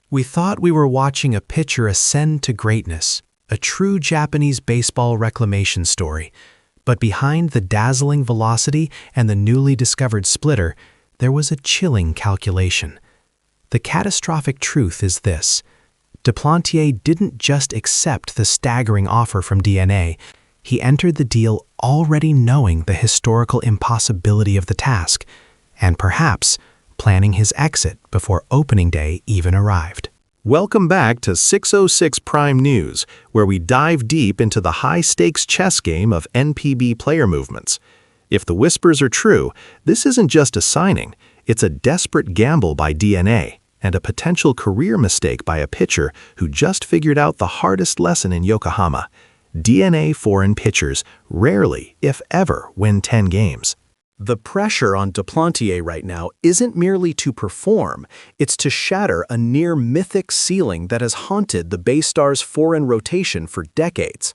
We thought we were watching a pitcher ascend to greatness, a true Japanese baseball reclamation story. But behind the dazzling velocity and the newly discovered splitter, there was a chilling calculation. The catastrophic truth is this: Duplantier didn't just accept the staggering offer from DNA, he entered the deal already knowing the historical impossibility of the task, and perhaps planning his exit before opening day even arrived. Welcome back to 606 Prime News, where we dive deep into the high-stakes chess game of NPB player movements. If the whispers are true, this isn't just a signing, it's a desperate gamble by DNA and a potential career mistake by a pitcher who just figured out the hardest lesson in Yokohama. DNA foreign pitchers rarely, if ever, win 10 games. The pressure on Duplantier right now isn't merely to perform, it's to shatter a near-mythic ceiling that has haunted the Bay Stars' foreign rotation for decades.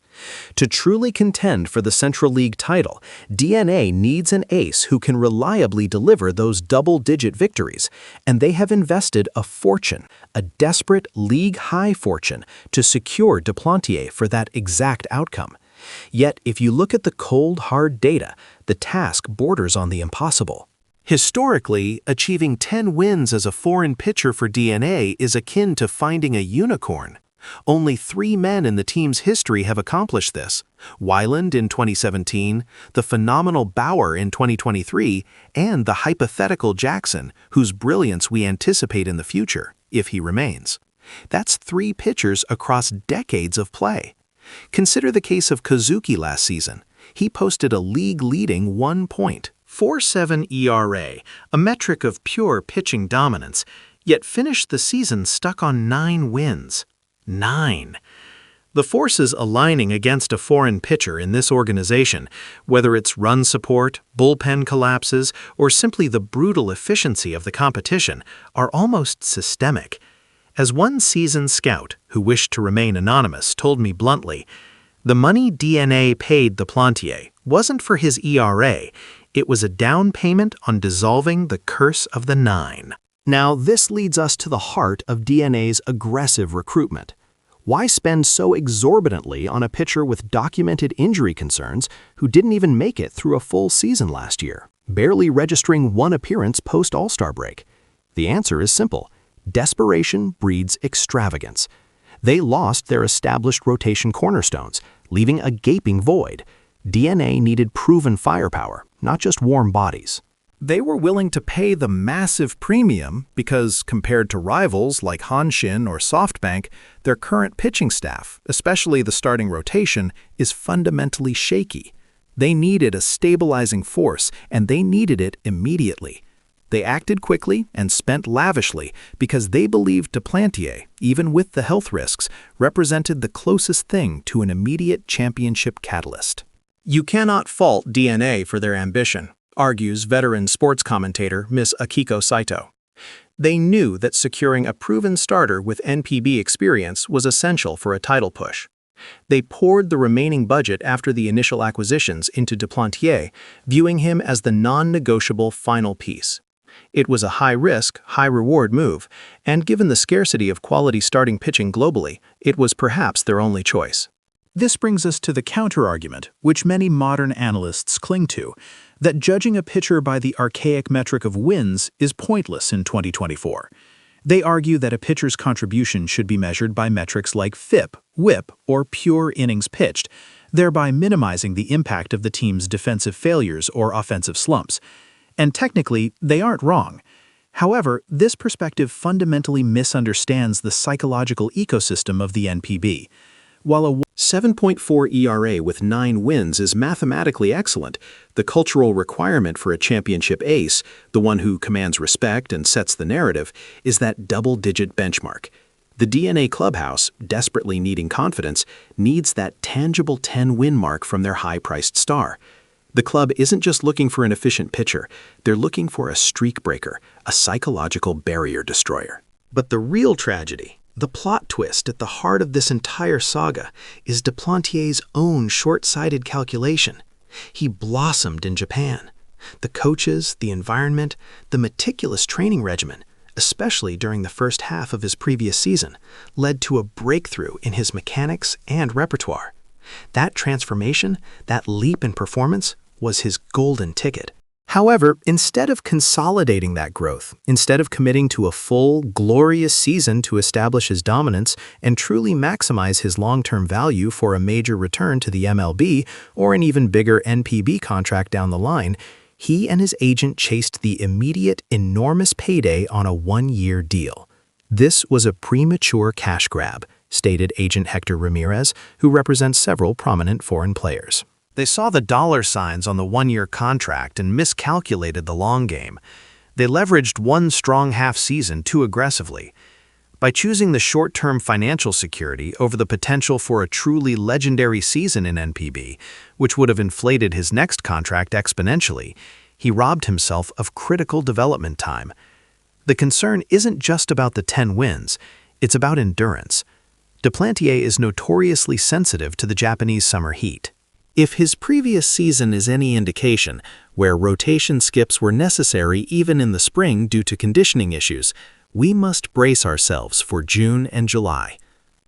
To truly contend for the Central League title, DNA needs an ace who can reliably deliver those double-digit victories, and they have invested a fortune, a desperate league-high fortune, to secure Duplantier for that exact outcome. Yet, if you look at the cold, hard data, the task borders on the impossible. Historically, achieving 10 wins as a foreign pitcher for DNA is akin to finding a unicorn. Only 3 men in the team's history have accomplished this: Weiland in 2017, the phenomenal Bauer in 2023, and the hypothetical Jackson, whose brilliance we anticipate in the future, if he remains. That's 3 pitchers across decades of play. Consider the case of Kazuki last season. He posted a league-leading 1.47 ERA, a metric of pure pitching dominance, yet finished the season stuck on 9 wins. 9. The forces aligning against a foreign pitcher in this organization, whether it's run support, bullpen collapses, or simply the brutal efficiency of the competition, are almost systemic. As one seasoned scout, who wished to remain anonymous, told me bluntly, the money DNA paid Duplantier wasn't for his ERA, it was a down payment on dissolving the curse of the 9. Now, this leads us to the heart of DNA's aggressive recruitment. Why spend so exorbitantly on a pitcher with documented injury concerns who didn't even make it through a full season last year, barely registering 1 appearance post-All-Star break? The answer is simple. Desperation breeds extravagance. They lost their established rotation cornerstones, leaving a gaping void. DNA needed proven firepower, not just warm bodies. They were willing to pay the massive premium because, compared to rivals like Hanshin or SoftBank, their current pitching staff, especially the starting rotation, is fundamentally shaky. They needed a stabilizing force, and they needed it immediately. They acted quickly and spent lavishly because they believed Duplantier, even with the health risks, represented the closest thing to an immediate championship catalyst. You cannot fault DNA for their ambition, argues veteran sports commentator Ms. Akiko Saito. They knew that securing a proven starter with NPB experience was essential for a title push. They poured the remaining budget after the initial acquisitions into Duplantier, viewing him as the non-negotiable final piece. It was a high-risk, high-reward move, and given the scarcity of quality starting pitching globally, it was perhaps their only choice. This brings us to the counter-argument, which many modern analysts cling to, that judging a pitcher by the archaic metric of wins is pointless in 2024. They argue that a pitcher's contribution should be measured by metrics like FIP, WHIP, or pure innings pitched, thereby minimizing the impact of the team's defensive failures or offensive slumps. And technically, they aren't wrong. However, this perspective fundamentally misunderstands the psychological ecosystem of the NPB. While a 7.4 ERA with 9 wins is mathematically excellent, the cultural requirement for a championship ace, the one who commands respect and sets the narrative, is that double-digit benchmark. The DNA clubhouse, desperately needing confidence, needs that tangible 10-win mark from their high-priced star. The club isn't just looking for an efficient pitcher, they're looking for a streak breaker, a psychological barrier destroyer. But the real tragedy, the plot twist at the heart of this entire saga, is Duplantier's own short-sighted calculation. He blossomed in Japan. The coaches, the environment, the meticulous training regimen, especially during the first half of his previous season, led to a breakthrough in his mechanics and repertoire. That transformation, that leap in performance, was his golden ticket. However, instead of consolidating that growth, instead of committing to a full, glorious season to establish his dominance and truly maximize his long-term value for a major return to the MLB or an even bigger NPB contract down the line, he and his agent chased the immediate, enormous payday on a one-year deal. This was a premature cash grab, stated agent Hector Ramirez, who represents several prominent foreign players. They saw the dollar signs on the one-year contract and miscalculated the long game. They leveraged one strong half-season too aggressively. By choosing the short-term financial security over the potential for a truly legendary season in NPB, which would have inflated his next contract exponentially, he robbed himself of critical development time. The concern isn't just about the 10 wins, it's about endurance. Duplantier is notoriously sensitive to the Japanese summer heat. If his previous season is any indication, where rotation skips were necessary even in the spring due to conditioning issues, we must brace ourselves for June and July.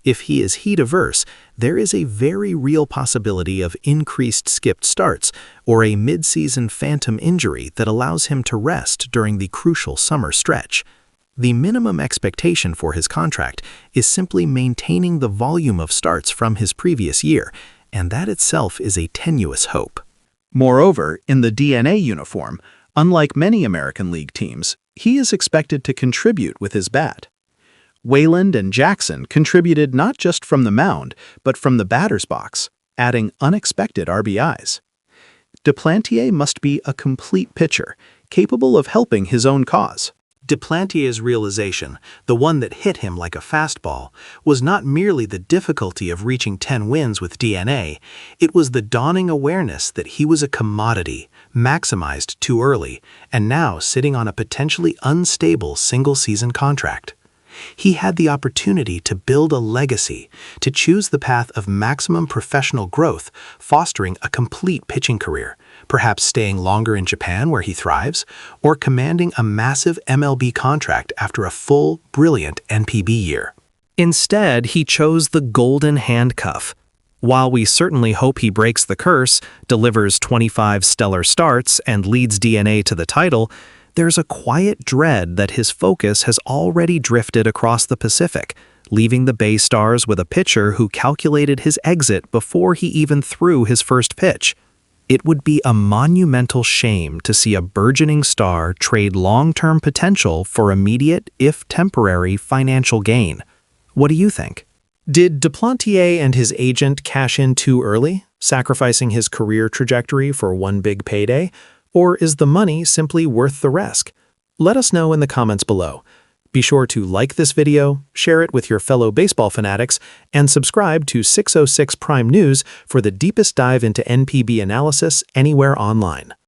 If he is heat-averse, there is a very real possibility of increased skipped starts or a mid-season phantom injury that allows him to rest during the crucial summer stretch. The minimum expectation for his contract is simply maintaining the volume of starts from his previous year, and that itself is a tenuous hope. Moreover, in the DNA uniform, unlike many American League teams, he is expected to contribute with his bat. Wayland and Jackson contributed not just from the mound, but from the batter's box, adding unexpected RBIs. Duplantier must be a complete pitcher, capable of helping his own cause. Duplantier's realization, the one that hit him like a fastball, was not merely the difficulty of reaching 10 wins with DNA, it was the dawning awareness that he was a commodity, maximized too early, and now sitting on a potentially unstable single-season contract. He had the opportunity to build a legacy, to choose the path of maximum professional growth, fostering a complete pitching career, perhaps staying longer in Japan where he thrives, or commanding a massive MLB contract after a full, brilliant NPB year. Instead, he chose the golden handcuff. While we certainly hope he breaks the curse, delivers 25 stellar starts, and leads DNA to the title, there's a quiet dread that his focus has already drifted across the Pacific, leaving the Bay Stars with a pitcher who calculated his exit before he even threw his first pitch. It would be a monumental shame to see a burgeoning star trade long-term potential for immediate, if temporary, financial gain. What do you think? Did Duplantier and his agent cash in too early, sacrificing his career trajectory for one big payday? Or is the money simply worth the risk? Let us know in the comments below. Be sure to like this video, share it with your fellow baseball fanatics, and subscribe to 606 Prime News for the deepest dive into NPB analysis anywhere online.